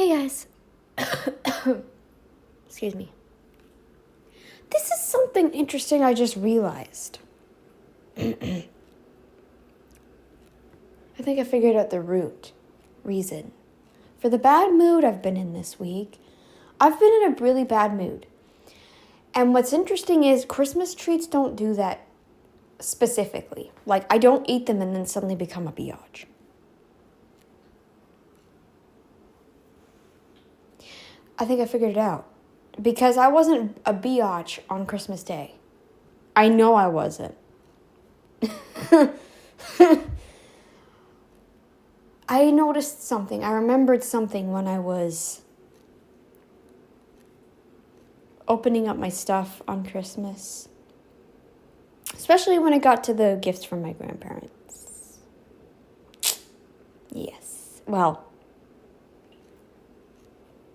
Hey guys. Excuse me. This is something interesting I just realized. I think I figured out the reason. For the bad mood I've been in this week, I've been in a really bad mood. And what's interesting is Christmas treats don't do that specifically. Like, I don't eat them and then suddenly become a biatch. I think I figured it out. Because I wasn't a biatch on Christmas Day. I know I wasn't. I noticed something. I remembered something when I was opening up my stuff on Christmas. Especially when it got to the gifts from my grandparents. Yes. Well,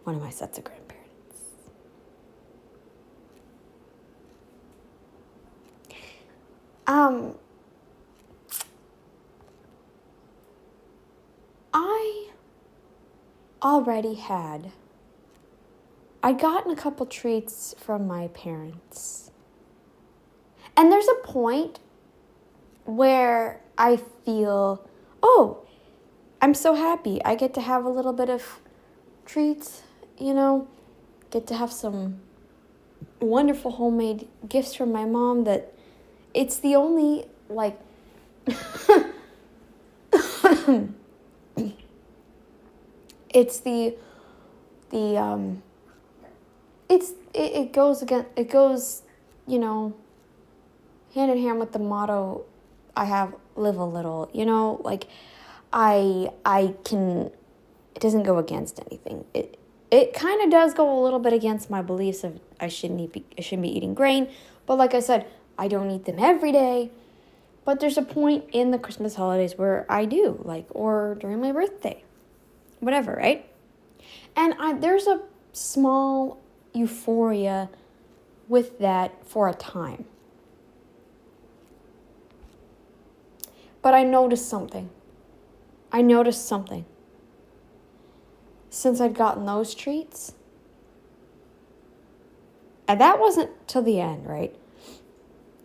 one of my sets of grandparents. I'd gotten a couple treats from my parents. And there's a point where I feel, oh, I'm so happy. I get to have a little bit of treats, get to have some wonderful homemade gifts from my mom that it's the only, it goes, hand in hand with the motto I have, live a little, it doesn't go against anything. It kind of does go a little bit against my beliefs of I shouldn't be eating grain, but like I said, I don't eat them every day, but there's a point in the Christmas holidays where I do, or during my birthday, whatever, right? And there's a small euphoria with that for a time. But I noticed something. Since I'd gotten those treats. And that wasn't till the end, right?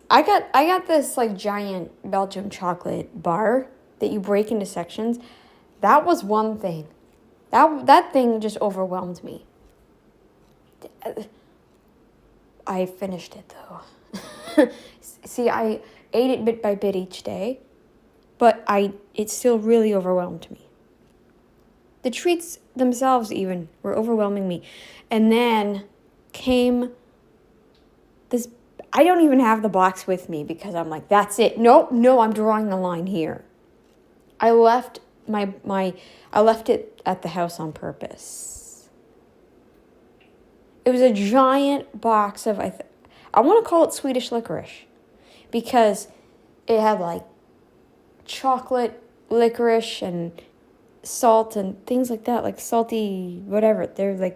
I got this giant Belgian chocolate bar that you break into sections. That was one thing. That thing just overwhelmed me. I finished it though. See, I ate it bit by bit each day, but it still really overwhelmed me. The treats themselves even were overwhelming me. And then came this, I don't even have the box with me because I'm like, that's it. No, I'm drawing the line here. I left I left it at the house on purpose. It was a giant box of, I want to call it Swedish licorice because it had chocolate licorice and salt and things like that, salty whatever. They're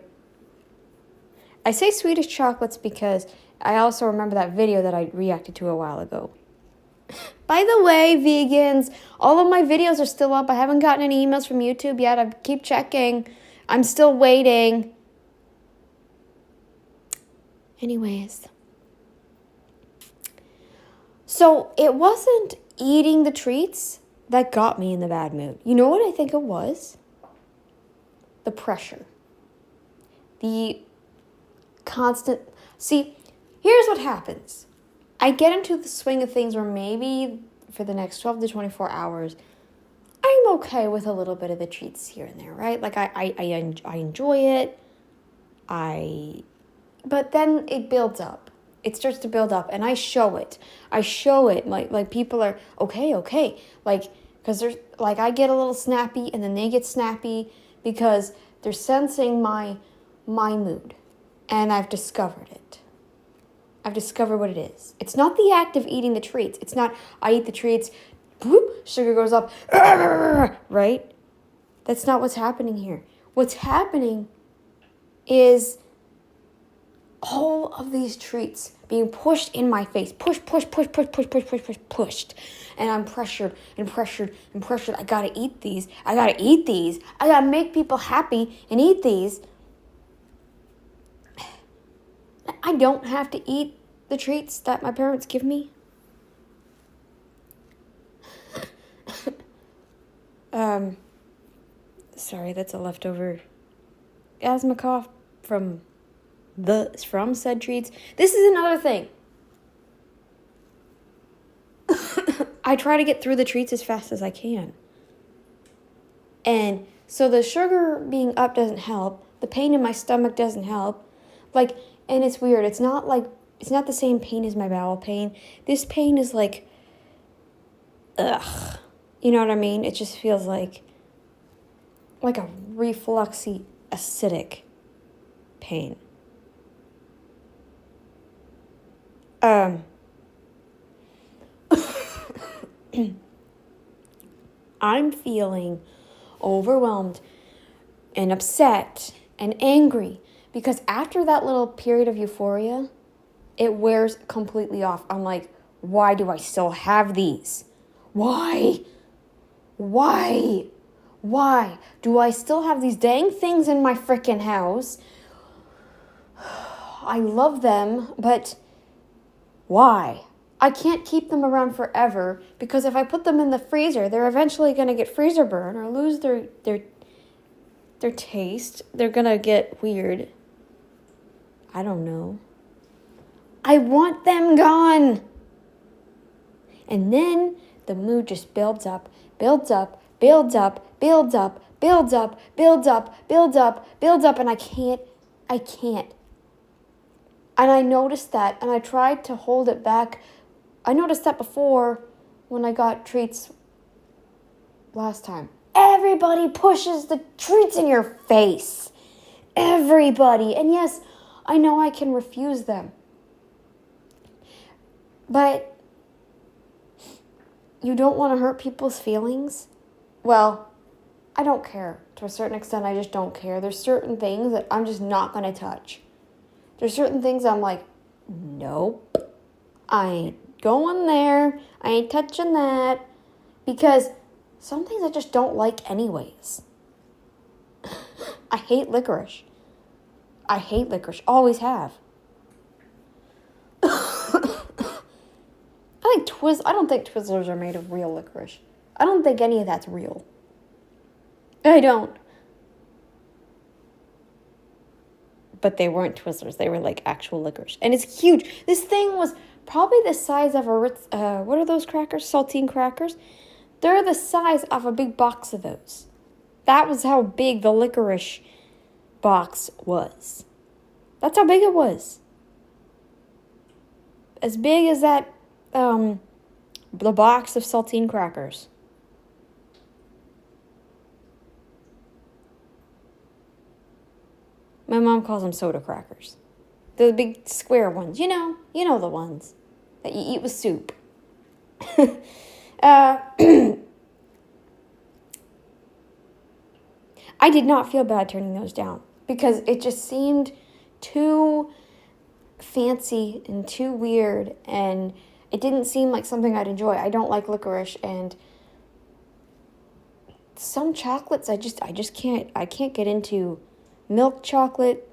I say Swedish chocolates because I also remember that video that I reacted to a while ago. By the way, vegans, all of my videos are still up. I haven't gotten any emails from YouTube yet. I keep checking. I'm still waiting. Anyways. So it wasn't eating the treats that got me in the bad mood. You know what I think it was? The pressure. The constant... See, here's what happens. I get into the swing of things where maybe for the next 12 to 24 hours, I'm okay with a little bit of the treats here and there, right? I enjoy it. But then it builds up. It starts to build up, and I show it. Like people are okay. Because there's I get a little snappy, and then they get snappy because they're sensing my mood, and I've discovered it. I've discovered what it is. It's not the act of eating the treats. It's not I eat the treats, whoop, sugar goes up, right? That's not what's happening here. What's happening is all of these treats being pushed in my face. Pushed. And I'm pressured and pressured and pressured. I gotta eat these. I gotta make people happy and eat these. I don't have to eat the treats that my parents give me. Sorry, that's a leftover asthma cough from said treats. This is another thing. I try to get through the treats as fast as I can. And so the sugar being up doesn't help. The pain in my stomach doesn't help. And it's weird. It's not the same pain as my bowel pain. This pain is like, ugh. You know what I mean? It just feels like a refluxy, acidic pain. I'm feeling overwhelmed and upset and angry because after that little period of euphoria, it wears completely off. I'm like, why do I still have these? Why? Why do I still have these dang things in my frickin' house? I love them, but why? I can't keep them around forever because if I put them in the freezer, they're eventually going to get freezer burn or lose their taste. They're going to get weird. I don't know. I want them gone. And then the mood just builds up, and I can't. And I noticed that, and I tried to hold it back. I noticed that before when I got treats last time. Everybody pushes the treats in your face. Everybody. And yes, I know I can refuse them. But you don't want to hurt people's feelings? Well, I don't care. To a certain extent, I just don't care. There's certain things that I'm just not going to touch. There's certain things I'm like, nope, I ain't going there. I ain't touching that. Because some things I just don't like anyways. I hate licorice. Always have. I don't think Twizzlers are made of real licorice. I don't think any of that's real. I don't. But they weren't Twizzlers. They were like actual licorice. And it's huge. This thing was probably the size of what are those crackers? Saltine crackers? They're the size of a big box of those. That was how big the licorice box was. That's how big it was. As big as that, the box of saltine crackers. My mom calls them soda crackers. They're the big square ones. You know the ones that you eat with soup. I did not feel bad turning those down because it just seemed too fancy and too weird, and it didn't seem like something I'd enjoy. I don't like licorice, and some chocolates I just can't get into. Milk chocolate,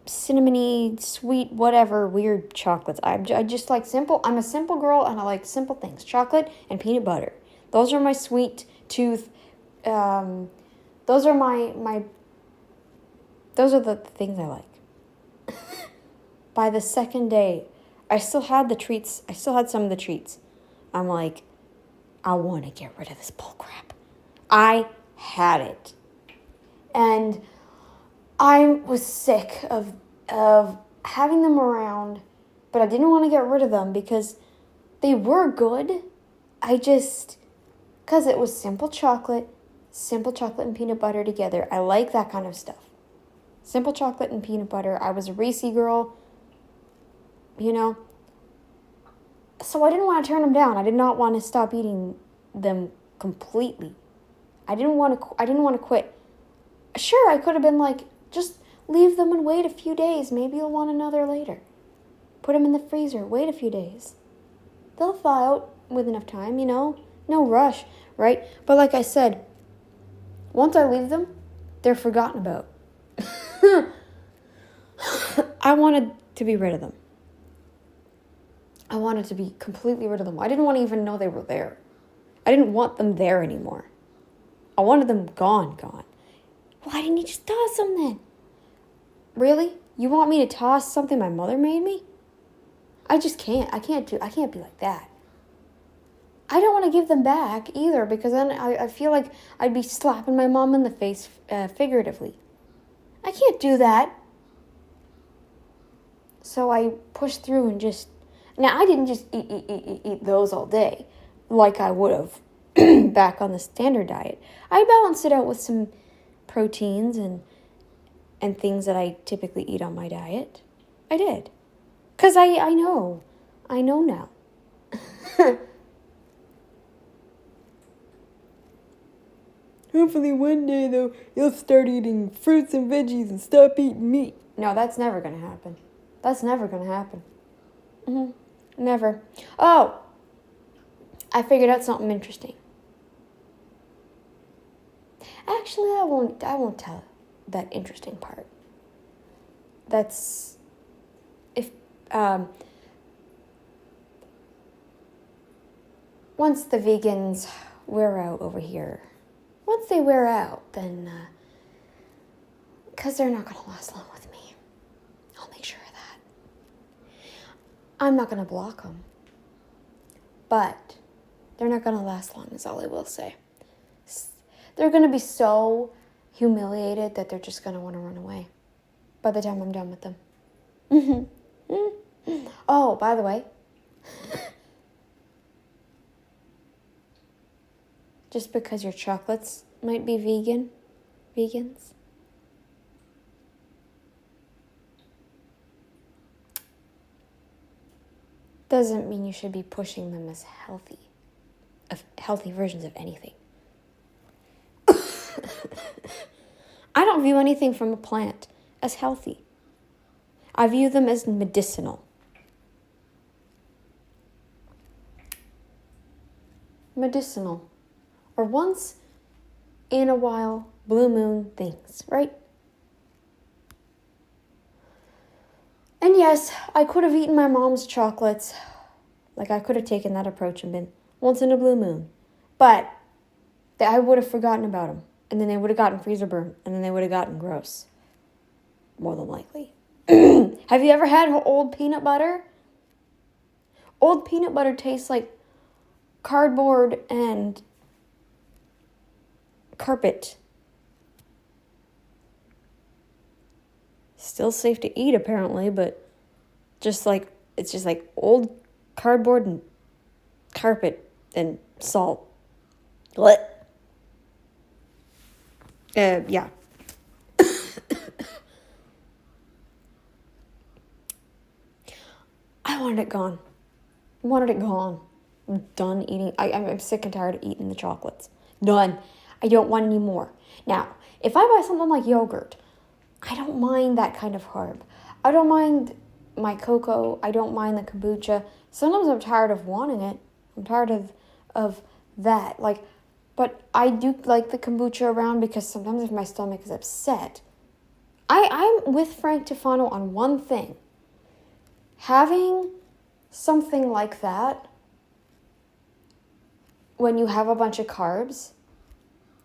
cinnamony, sweet, whatever, weird chocolates. I just like simple. I'm a simple girl, and I like simple things. Chocolate and peanut butter. Those are my sweet tooth. Those are those are the things I like. By the second day, I still had the treats. I still had some of the treats. I'm like, I want to get rid of this bull crap. I had it. And I was sick of having them around, but I didn't want to get rid of them because they were good. Because it was simple chocolate and peanut butter together. I like that kind of stuff. Simple chocolate and peanut butter. I was a Reese girl, So I didn't want to turn them down. I did not want to stop eating them completely. I didn't want to quit. Sure, I could have been like, just Leave them and wait a few days. Maybe you'll want another later. Put them in the freezer. Wait a few days. They'll thaw out with enough time, No rush, right? But like I said, once I leave them, they're forgotten about. I wanted to be rid of them. I wanted to be completely rid of them. I didn't want to even know they were there. I didn't want them there anymore. I wanted them gone. Why didn't you just toss them then? Really? You want me to toss something my mother made me? I just can't. I can't be like that. I don't want to give them back either, because then I feel like I'd be slapping my mom in the face figuratively. I can't do that. So I pushed through and just... Now, I didn't just eat those all day like I would have back on the standard diet. I balanced it out with some proteins and things that I typically eat on my diet. I did. Because I know. I know now. Hopefully one day, though, you'll start eating fruits and veggies and stop eating meat. No, that's never going to happen. That's never going to happen. Never. Oh, I figured out something interesting. Actually, I won't tell that interesting part. That's... If... Once the vegans wear out over here... Once they wear out, then, because they're not going to last long with me. I'll make sure of that. I'm not going to block them. But they're not going to last long, is all I will say. They're going to be so humiliated that they're just going to want to run away by the time I'm done with them. Oh, by the way. Just because your chocolates might be vegans, doesn't mean you should be pushing them as healthy versions of anything. I don't view anything from a plant as healthy. I view them as medicinal. Or once in a while, blue moon things, right? And yes, I could have eaten my mom's chocolates. Like, I could have taken that approach and been once in a blue moon. But I would have forgotten about them. And then they would have gotten freezer burn. And then they would have gotten gross. More than likely. Have you ever had old peanut butter? Old peanut butter tastes like cardboard and carpet. Still safe to eat, apparently, but it's just like old cardboard and carpet and salt. What? Yeah. I wanted it gone. I'm done eating. I'm sick and tired of eating the chocolates. Done. I don't want any more. Now, if I buy something like yogurt, I don't mind that kind of carb. I don't mind my cocoa. I don't mind the kombucha. Sometimes I'm tired of wanting it. I'm tired of that. But I do like the kombucha around because sometimes if my stomach is upset, I'm with Frank Tufano on one thing. Having something like that when you have a bunch of carbs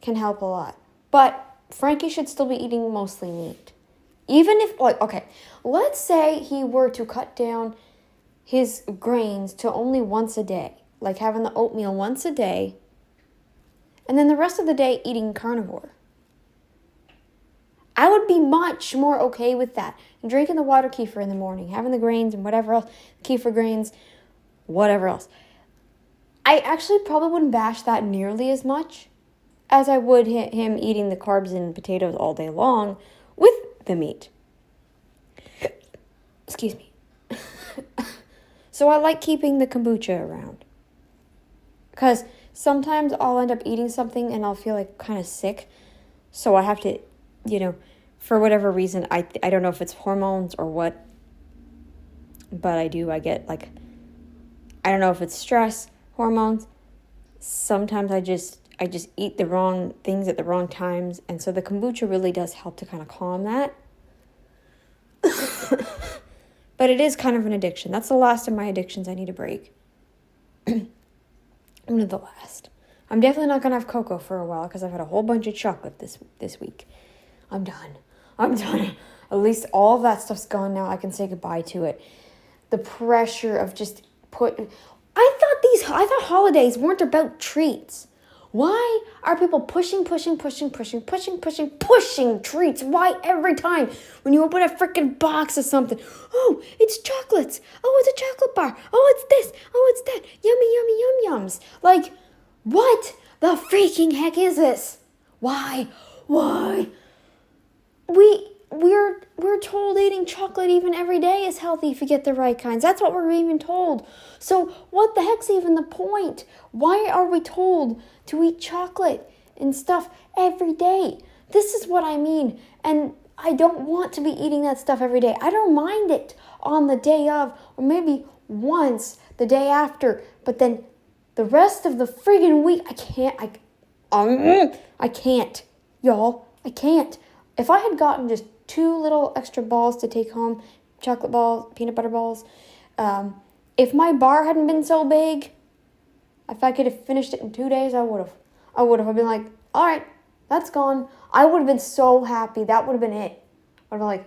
can help a lot. But Frankie should still be eating mostly meat. Even if, let's say he were to cut down his grains to only once a day, like having the oatmeal once a day, and then the rest of the day eating carnivore. I would be much more okay with that. And drinking the water kefir in the morning, having the grains and whatever else, kefir grains, whatever else. I actually probably wouldn't bash that nearly as much as I would him eating the carbs and potatoes all day long with the meat. Excuse me. So I like keeping the kombucha around. Because sometimes I'll end up eating something and I'll feel like kind of sick. So I have to, for whatever reason, I don't know if it's hormones or what, but I get like, I don't know if it's stress, hormones. Sometimes I just eat the wrong things at the wrong times, and so the kombucha really does help to kind of calm that. But it is kind of an addiction. That's the last of my addictions I need to break. One of the last. I'm definitely not gonna have cocoa for a while because I've had a whole bunch of chocolate this week. I'm done. At least all of that stuff's gone now. I can say goodbye to it. The pressure of just I thought holidays weren't about treats. Why are people pushing treats? Why every time when you open a freaking box of something? Oh, it's chocolates. Oh, it's a chocolate bar. Oh, it's this. Oh, it's that. Yummy, yums. Like, what the freaking heck is this? Why? We're told eating chocolate even every day is healthy if you get the right kinds. That's what we're even told. So what the heck's even the point? Why are we told to eat chocolate and stuff every day? This is what I mean. And I don't want to be eating that stuff every day. I don't mind it on the day of, or maybe once the day after. But then the rest of the friggin' week, I can't, y'all. I can't. If I had gotten just 2 little extra balls to take home, chocolate balls, peanut butter balls, if my bar hadn't been so big, if I could have finished it in 2 days, I would have. I'd been like, all right, that's gone. I would have been so happy. That would have been it. I'd be like,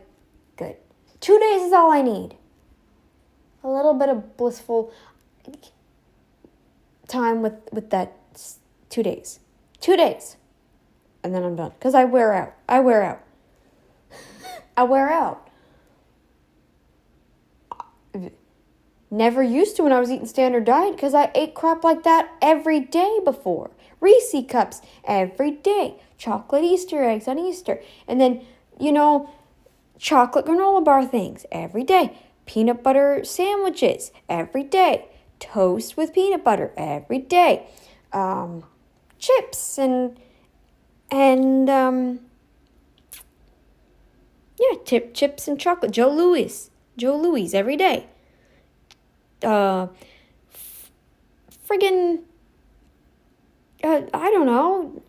good. 2 days is all I need. A little bit of blissful time with that 2 days. 2 days. And then I'm done. Because I wear out. I wear out. Never used to when I was eating standard diet because I ate crap like that every day before. Reese cups every day. Chocolate Easter eggs on Easter. And then, chocolate granola bar things every day. Peanut butter sandwiches every day. Toast with peanut butter every day. Chips and chips and chocolate. Joe Louis every day. I don't know.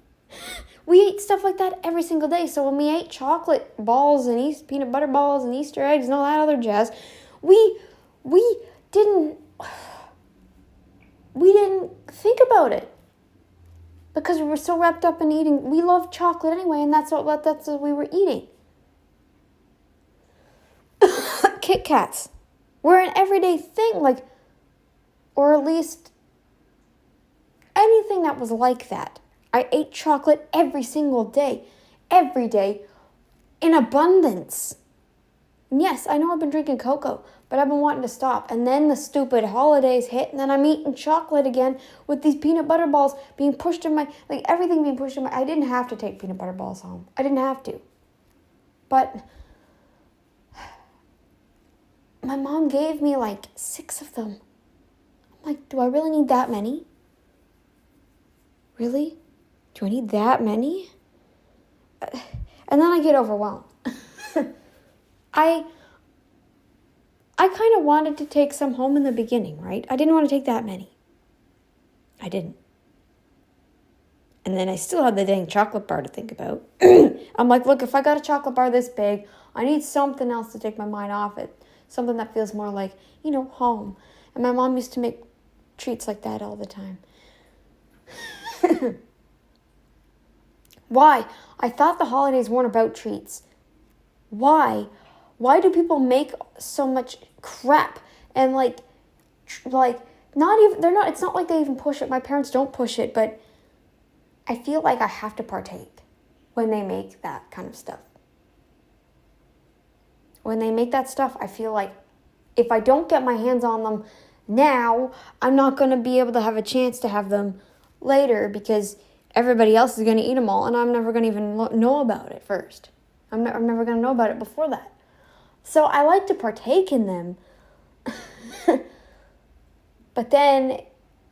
We eat stuff like that every single day. So when we ate chocolate balls and peanut butter balls and Easter eggs and all that other jazz, we didn't think about it. Because we were so wrapped up in eating. We love chocolate anyway, and that's what we were eating. Kit Kats were an everyday thing, or at least anything that was like that. I ate chocolate every single day, in abundance. And yes, I know I've been drinking cocoa, but I've been wanting to stop. And then the stupid holidays hit, and then I'm eating chocolate again with these peanut butter balls being pushed in my, everything being pushed in my, I didn't have to take peanut butter balls home. I didn't have to. But my mom gave me 6 of them. I'm like, do I really need that many? Really? Do I need that many? And then I get overwhelmed. I kind of wanted to take some home in the beginning, right? I didn't want to take that many. I didn't. And then I still had the dang chocolate bar to think about. I'm like, look, if I got a chocolate bar this big, I need something else to take my mind off it. Something that feels more like, home. And my mom used to make treats like that all the time. Why? I thought the holidays weren't about treats. Why? Why do people make so much crap and not even, it's not like they even push it. My parents don't push it, but I feel like I have to partake when they make that kind of stuff. When they make that stuff, I feel like if I don't get my hands on them now, I'm not going to be able to have a chance to have them later because everybody else is going to eat them all and I'm never going to even know about it first. I'm never going to know about it before that. So I like to partake in them. But then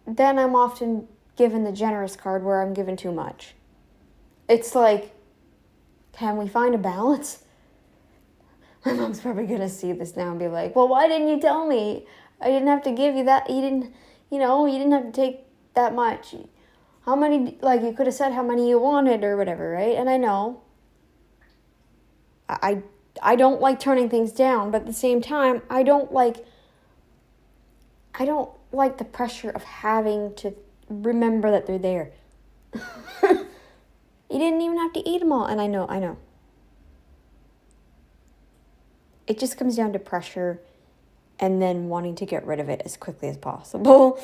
I'm often given the generous card where I'm given too much. It's like, can we find a balance? My mom's probably going to see this now and be like, well, why didn't you tell me? I didn't have to give you that. You didn't have to take that much. How many, like, you could have said how many you wanted or whatever, right? And I know I don't like turning things down, but at the same time, I don't like the pressure of having to remember that they're there. You didn't even have to eat them all. And I know. It just comes down to pressure and then wanting to get rid of it as quickly as possible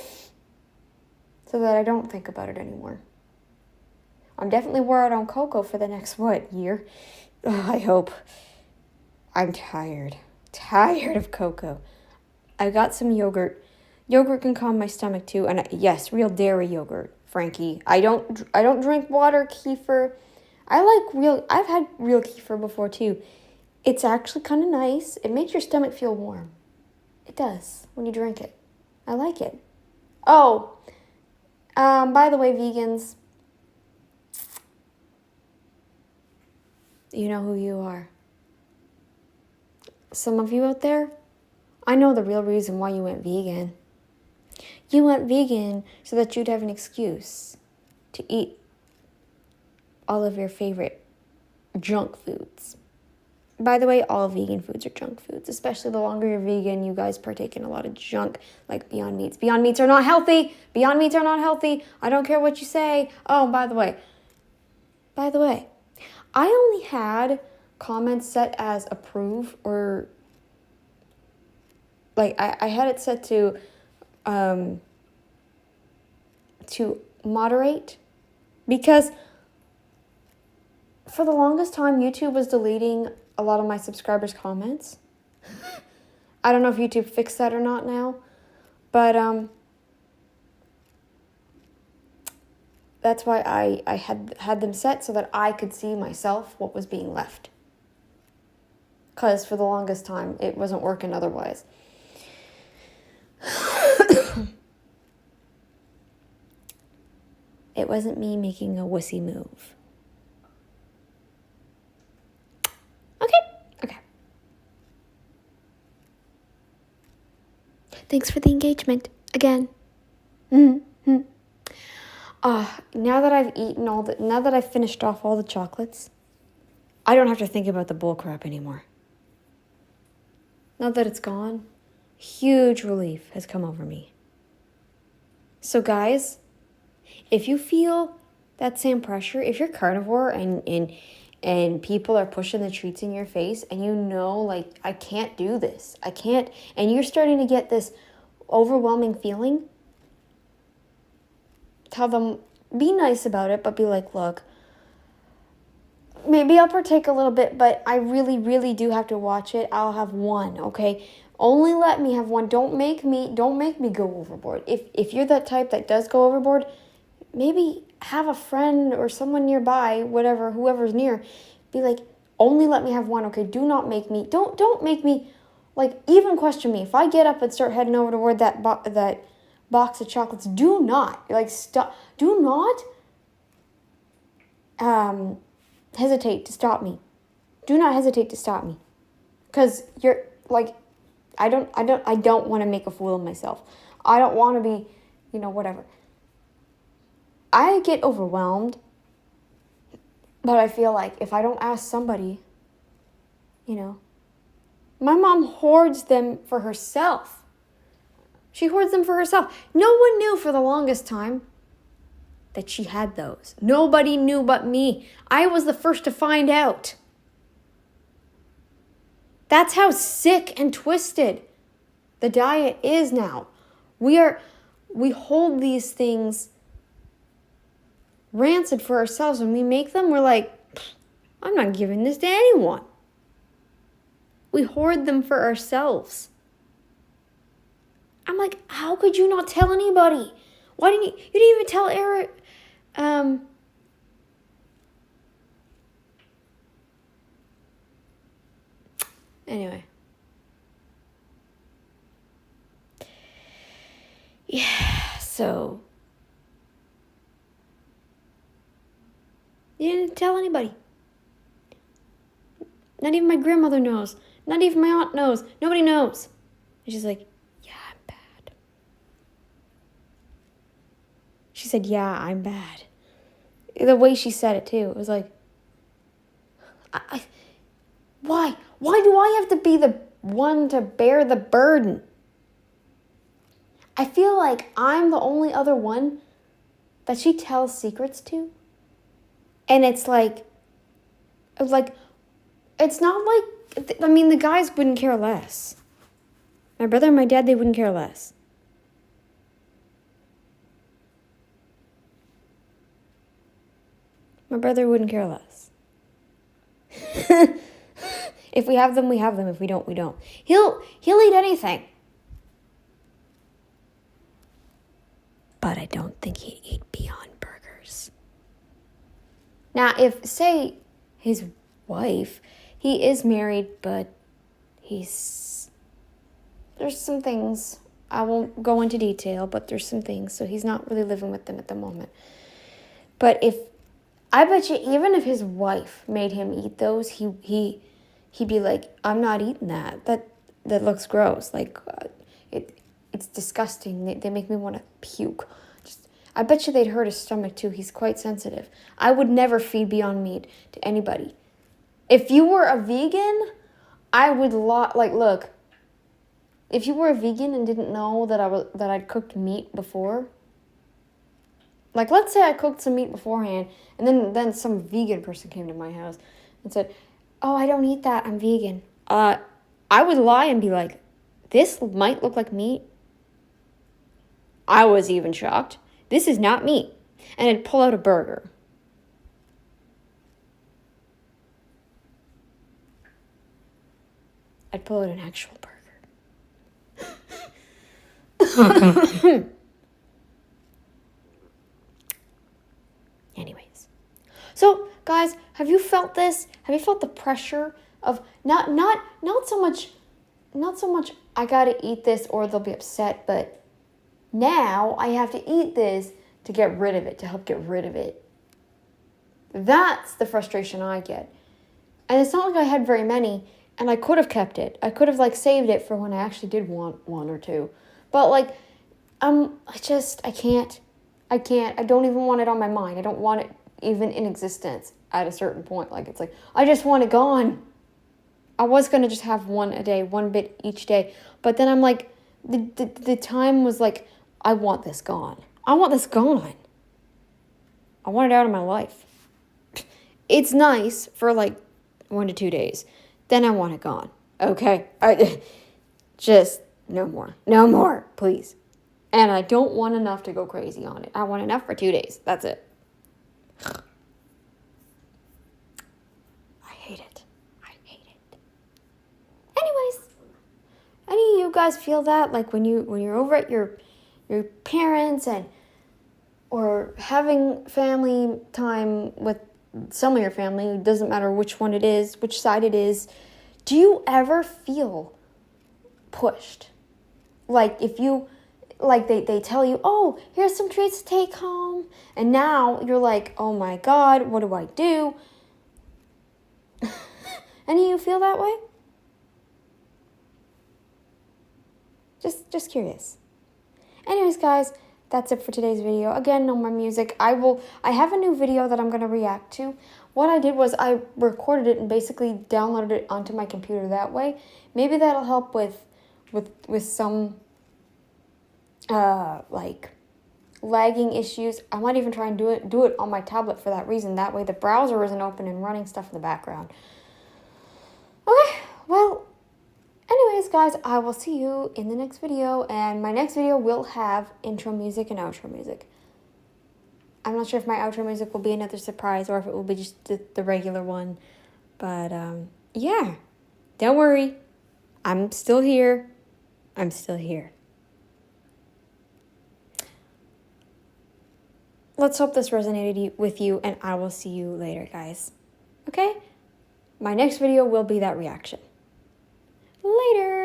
so that I don't think about it anymore. I'm definitely wore out on cocoa for the next, year? I hope. I'm tired of cocoa. I got some yogurt. Yogurt can calm my stomach too, and yes, real dairy yogurt, Frankie. I don't drink water, kefir. I've had real kefir before too. It's actually kind of nice. It makes your stomach feel warm. It does when you drink it. I like it. Oh, by the way, vegans, you know who you are. Some of you out there, I know the real reason why you went vegan. You went vegan so that you'd have an excuse to eat all of your favorite junk foods. By the way, all vegan foods are junk foods, especially the longer you're vegan, you guys partake in a lot of junk, like Beyond Meats. Beyond Meats are not healthy. Beyond Meats are not healthy. I don't care what you say. Oh, by the way, I only had comments set as approve or, like, I had it set to moderate because for the longest time, YouTube was deleting a lot of my subscribers' comments. I don't know if YouTube fixed that or not now, but that's why I had them set so that I could see myself what was being left. Because for the longest time, it wasn't working otherwise. It wasn't me making a wussy move. Okay. Thanks for the engagement again. Mm-hmm. Now that I've eaten now that I've finished off all the chocolates, I don't have to think about the bull crap anymore. Now that it's gone, huge relief has come over me. So guys, if you feel that same pressure, if you're carnivore and people are pushing the treats in your face and you know, like, I can't do this, and you're starting to get this overwhelming feeling, tell them, be nice about it, but be like, look, maybe I'll partake a little bit, but I really, really do have to watch it. I'll have one, okay? Only let me have one. Don't make me go overboard. If you're that type that does go overboard, maybe have a friend or someone nearby, whoever's near, be like, only let me have one, okay? Do not make me, don't make me, like, even question me. If I get up and start heading over toward that box of chocolates, do not, like, stop, do not hesitate to stop me. Do not hesitate to stop me. Because you're, like, I don't want to make a fool of myself. I don't want to be, whatever. I get overwhelmed, but I feel like if I don't ask somebody, my mom hoards them for herself. She hoards them for herself. No one knew for the longest time that she had those. Nobody knew but me. I was the first to find out. That's how sick and twisted the diet is now. We hold these things rancid for ourselves. When we make them, we're like, I'm not giving this to anyone. We hoard them for ourselves. I'm like, how could you not tell anybody? Why didn't you didn't even tell Eric? Anyway. Yeah, so you didn't tell anybody. Not even my grandmother knows. Not even my aunt knows. Nobody knows. And she's like, yeah, I'm bad. She said, yeah, I'm bad. The way she said it, too. It was like, why? Why do I have to be the one to bear the burden? I feel like I'm the only other one that she tells secrets to. And it's like, it's not like, I mean, the guys wouldn't care less. My brother and my dad, they wouldn't care less. My brother wouldn't care less. If we have them, we have them. If we don't, we don't. He'll eat anything. But I don't think he'd eat Beyond Burgers. Now, if, say, his wife, he is married, but there's some things, I won't go into detail, but there's some things, so he's not really living with them at the moment. But I bet you even if his wife made him eat those, he'd be like, I'm not eating that. That looks gross. Like, it's disgusting. They make me want to puke. I bet you they'd hurt his stomach too. He's quite sensitive. I would never feed Beyond Meat to anybody. If you were a vegan, I would look. If you were a vegan and didn't know that I'd cooked meat before, like let's say I cooked some meat beforehand, and then some vegan person came to my house and said, "Oh, I don't eat that. I'm vegan." I would lie and be like, "This might look like meat." I was even shocked. This is not meat. And I'd pull out a burger. I'd pull out an actual burger. Anyways. So, guys, have you felt this? Have you felt the pressure of not so much I gotta eat this or they'll be upset, but now I have to eat this to get rid of it, to help get rid of it. That's the frustration I get. And it's not like I had very many, and I could have kept it. I could have saved it for when I actually did want one or two. But I can't. I don't even want it on my mind. I don't want it even in existence at a certain point. I just want it gone. I was going to just have one a day, one bit each day. But then I'm like, the time was like, I want this gone. I want this gone. I want it out of my life. It's nice for 1 to 2 days. Then I want it gone. Okay? Just no more. No more, please. And I don't want enough to go crazy on it. I want enough for 2 days. That's it. I hate it. Anyways, any of you guys feel that? When you're over at your parents or having family time with some of your family, it doesn't matter which one it is, which side it is, do you ever feel pushed? If you, they tell you, oh, here's some treats to take home, and now you're like, oh my God, what do I do? Any of you feel that way? Just curious. Anyways, guys, that's it for today's video. Again, no more music. I have a new video that I'm going to react to. What I did was I recorded it and basically downloaded it onto my computer that way. Maybe that'll help with some lagging issues. I might even try and do it on my tablet for that reason. That way the browser isn't open and running stuff in the background. Okay, well, anyways, guys, I will see you in the next video, and my next video will have intro music and outro music. I'm not sure if my outro music will be another surprise or if it will be just the regular one, but yeah, don't worry, I'm still here. Let's hope this resonated with you, and I will see you later, guys. Okay? My next video will be that reaction. Later!